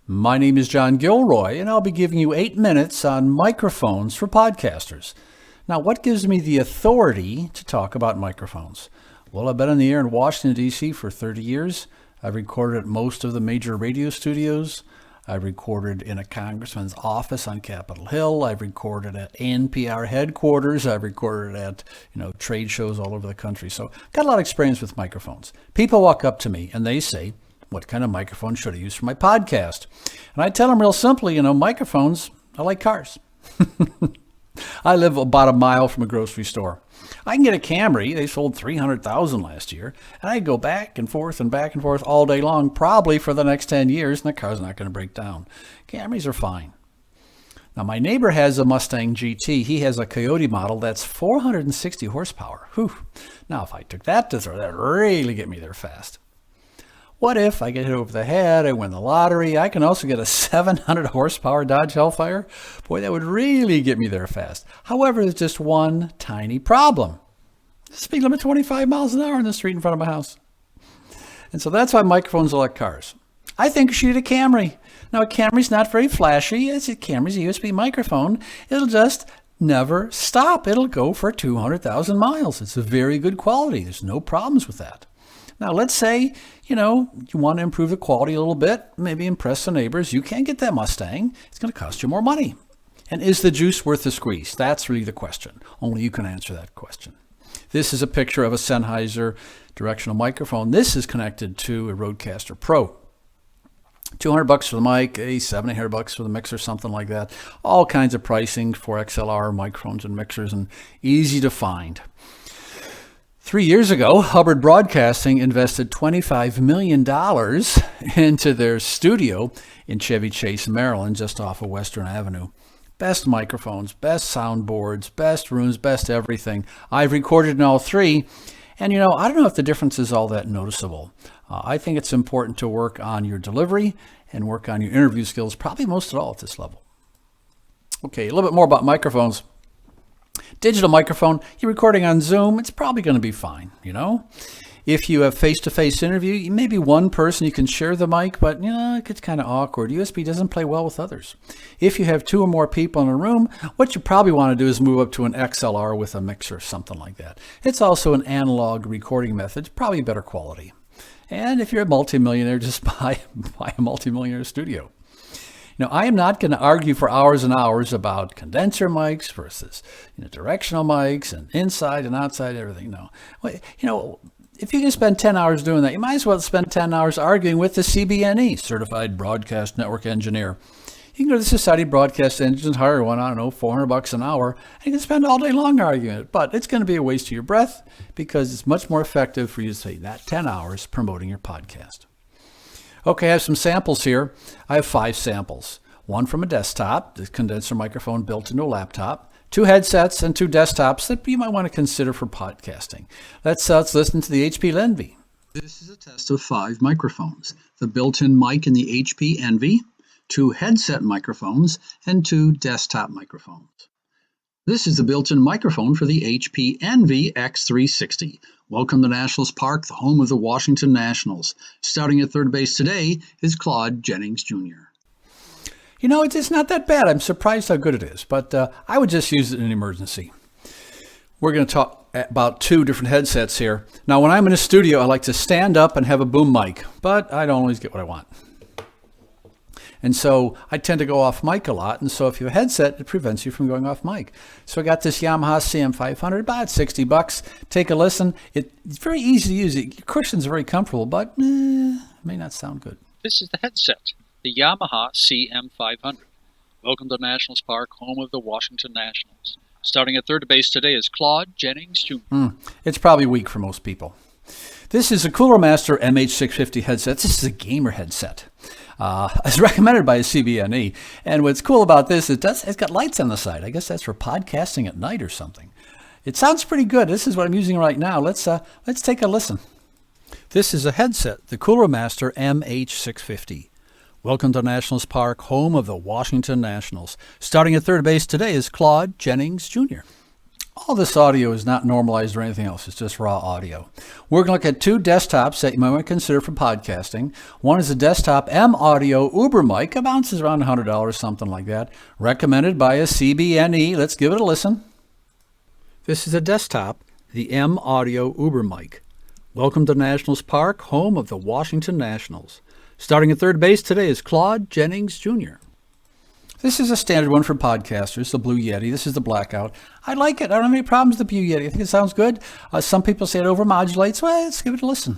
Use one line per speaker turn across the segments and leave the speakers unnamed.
My name is John Gilroy, and I'll be giving you 8 minutes on microphones for podcasters. Now, what gives me the authority to talk about microphones? Well, I've been on the air in Washington, D.C. for 30 years. I've recorded at most of the major radio studios. I've recorded in a congressman's office on Capitol Hill. I've recorded at NPR headquarters. I've recorded at, trade shows all over the country. So I've got a lot of experience with microphones. People walk up to me and they say, what kind of microphone should I use for my podcast? And I tell them real simply, microphones are like cars. I live about a mile from a grocery store. I can get a Camry. They sold 300,000 last year. And I go back and forth all day long, probably for the next 10 years, and the car's not going to break down. Camrys are fine. Now, my neighbor has a Mustang GT. He has a Coyote model that's 460 horsepower. Whew. Now, if I took that to throw, that'd really get me there fast. What if I get hit over the head, I win the lottery, I can also get a 700 horsepower Dodge Hellfire? Boy, that would really get me there fast. However, there's just one tiny problem. Speed limit 25 miles an hour in the street in front of my house. And so that's why microphones are like cars. I think you should get a Camry. Now, a Camry's not very flashy. Camry's a USB microphone. It'll just never stop. It'll go for 200,000 miles. It's a very good quality. There's no problems with that. Now, let's say, you want to improve the quality a little bit, maybe impress the neighbors. You can't get that Mustang. It's going to cost you more money. And is the juice worth the squeeze? That's really the question. Only you can answer that question. This is a picture of a Sennheiser directional microphone. This is connected to a Rodecaster Pro. $200 for the mic, $700 for the mixer, something like that. All kinds of pricing for XLR microphones and mixers, and easy to find. 3 years ago, Hubbard Broadcasting invested $25 million into their studio in Chevy Chase, Maryland, just off of Western Avenue. Best microphones, best soundboards, best rooms, best everything. I've recorded in all three, and I don't know if the difference is all that noticeable. I think it's important to work on your delivery and work on your interview skills, probably most at all at this level. Okay, a little bit more about microphones. Digital microphone, you're recording on Zoom, it's probably going to be fine, If you have face-to-face interview, maybe one person you can share the mic, but it gets kind of awkward. USB doesn't play well with others. If you have 2 or more people in a room, what you probably want to do is move up to an XLR with a mixer, something like that. It's also an analog recording method, probably better quality. And if you're a multimillionaire, just buy a multimillionaire studio. I am not going to argue for hours and hours about condenser mics versus directional mics and inside and outside everything. No. If you can spend 10 hours doing that, you might as well spend 10 hours arguing with the CBNE, Certified Broadcast Network Engineer. You can go to the Society of Broadcast Engineers, hire one, $400 an hour, and you can spend all day long arguing it. But it's going to be a waste of your breath because it's much more effective for you to say that 10 hours promoting your podcast. Okay, I have some samples here. I have 5 samples. One from a desktop, the condenser microphone built into a laptop, 2 headsets, and 2 desktops that you might want to consider for podcasting. Let's listen to the HP Envy. This is a test of 5 microphones. The built-in mic in the HP Envy, 2 headset microphones, and 2 desktop microphones. This is the built-in microphone for the HP Envy X360. Welcome to Nationals Park, the home of the Washington Nationals. Starting at third base today is Claude Jennings Jr. It's not that bad. I'm surprised how good it is, but I would just use it in an emergency. We're going to talk about 2 different headsets here. Now, when I'm in a studio, I like to stand up and have a boom mic, but I don't always get what I want. And so I tend to go off mic a lot. And so if you have a headset, it prevents you from going off mic. So I got this Yamaha CM 500, about $60. Take a listen. It's very easy to use. Your cushion's very comfortable, but may not sound good.
This is the headset, the Yamaha CM 500. Welcome to Nationals Park, home of the Washington Nationals. Starting at third base today is Claude Jennings Jr.
It's probably weak for most people. This is a Cooler Master MH650 headset. This is a gamer headset. It's recommended by a CBNE. And what's cool about this is it's got lights on the side. I guess that's for podcasting at night or something. It sounds pretty good. This is what I'm using right now. Let's take a listen. This is a headset, the Cooler Master MH650. Welcome to Nationals Park, home of the Washington Nationals. Starting at third base today is Claude Jennings Jr. All this audio is not normalized or anything else. It's just raw audio. We're going to look at two desktops that you might want to consider for podcasting. One is a desktop M Audio Uber mic. It bounces around $100, something like that. Recommended by a CBNE. Let's give it a listen. This is a desktop, the M Audio Uber mic. Welcome to Nationals Park, home of the Washington Nationals. Starting at third base today is Claude Jennings Jr. This is a standard one for podcasters, the Blue Yeti. This is the Blackout. I like it. I don't have any problems with the Blue Yeti. I think it sounds good. Some people say it overmodulates. Well, let's give it a listen.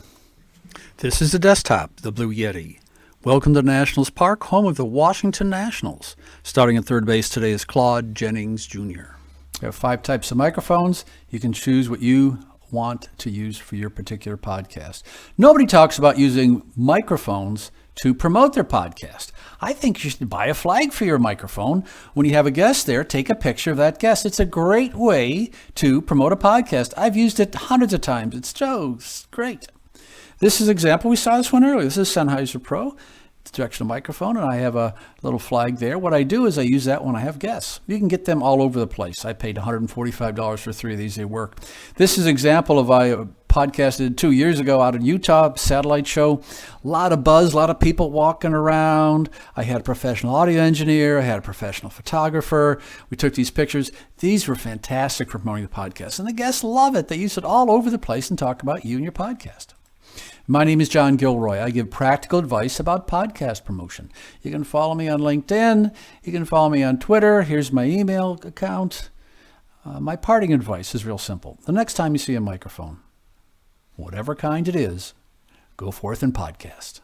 This is the desktop, the Blue Yeti. Welcome to Nationals Park, home of the Washington Nationals. Starting at third base today is Claude Jennings Jr. There are 5 types of microphones. You can choose what you want to use for your particular podcast. Nobody talks about using microphones to promote their podcast. I think you should buy a flag for your microphone. When you have a guest there, take a picture of that guest. It's a great way to promote a podcast. I've used it hundreds of times. It's so great. This is an example. We saw this one earlier. This is Sennheiser Pro. It's a directional microphone, and I have a little flag there. What I do is I use that when I have guests. You can get them all over the place. I paid $145 for 3 of these. They work. This is an example of I podcasted 2 years ago out in Utah, satellite show. A lot of buzz, a lot of people walking around. I had a professional audio engineer. I had a professional photographer. We took these pictures. These were fantastic for promoting the podcast, and the guests love it. They use it all over the place and talk about you and your podcast. My name is John Gilroy. I give practical advice about podcast promotion. You can follow me on LinkedIn. You can follow me on Twitter. Here's my email account. My parting advice is real simple. The next time you see a microphone, whatever kind it is, go forth and podcast.